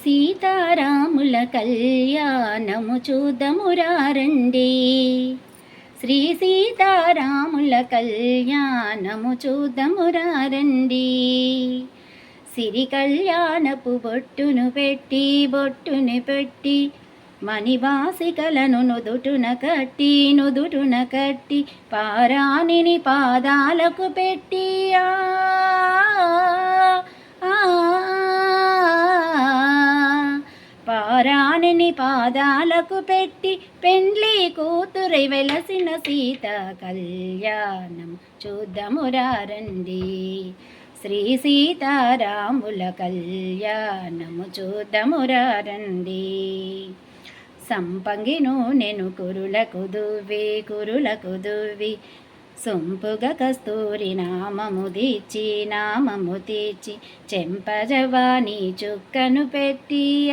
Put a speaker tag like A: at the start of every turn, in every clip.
A: సీతారాముల కళ్యాణము చూద్దామురారండి. శ్రీ సీతారాముల కళ్యాణము చూద్దామురారండి. సిరి కళ్యాణపు బొట్టును పెట్టి మణివాసికలను నుదుటున కట్టి పారాణిని పాదాలకు పెట్టి పారాణిని పాదాలకు పెట్టి పెండ్లి కూతురై వెలసిన సీత కళ్యాణం చూద్దామురారండి. శ్రీ సీతారాముల కళ్యాణము చూద్దామురారండి. సంపంగి నూనెను కురులకు దువ్వి సొంపుగా కస్తూరి నామము తీర్చి చెంపజవాని చుక్కను పెట్టి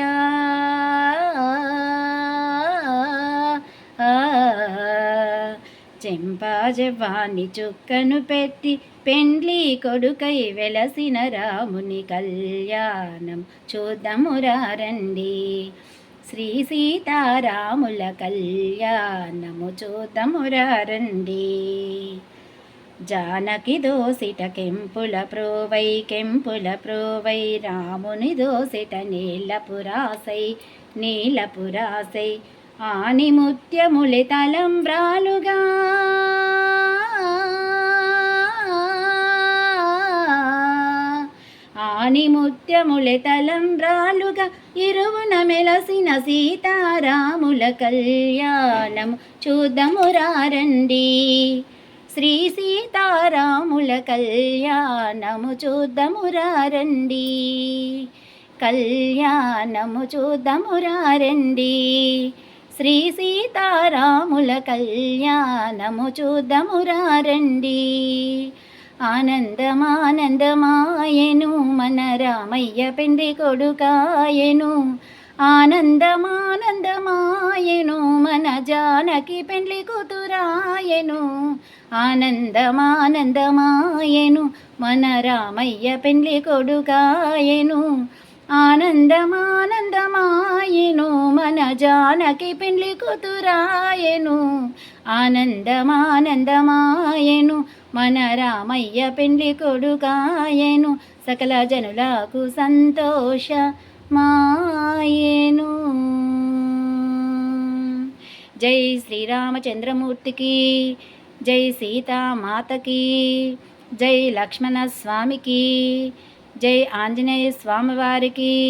A: చెంపాజవాని చుక్కను పెట్టి పెండ్లి కొడుకై వెలసిన రాముని కళ్యాణం చూద్దామురారండి. శ్రీ సీతారాముల కళ్యాణము చూద్దామురారండి. జానకి దోసిట కెంపుల ప్రోవై రాముని దోసిట నీలపురాసై ఆని ముత్యములి తలంబ్రాలుగా ఆని ముత్యములి తలంబ్రాలుగా ఇరువున మెలసిన సీతారాముల కళ్యాణం చూద్దామురారండి. శ్రీ సీతారాముల కళ్యాణము చూద్దామురారండి. కళ్యాణము చూద్దామురారండి. శ్రీ సీతారాముల కళ్యాణము చూద్దామురారండి. ఆనందమానందమాయెను మన రామయ్య పెండ్లి కొడుకాయెను. ఆనందమానందమాయెను మన జానకి పెండ్లి కూతురాయెను. ఆనందమానందమాయెను మన రామయ్య పెండ్లి కొడుకాయెను. ఆనందమానందమాయెను మన జానకి పెండ్లి కూతురాయెను. ఆనందమానందమాయెను మన రామయ్య పెండ్లి కొడుకాయెను. సకల జనులకు సంతోషమాయెను. జై శ్రీరామచంద్రమూర్తికి, జై సీతామాతకి, జై లక్ష్మణ స్వామికి, జై ఆంజనేయ స్వామివారికి.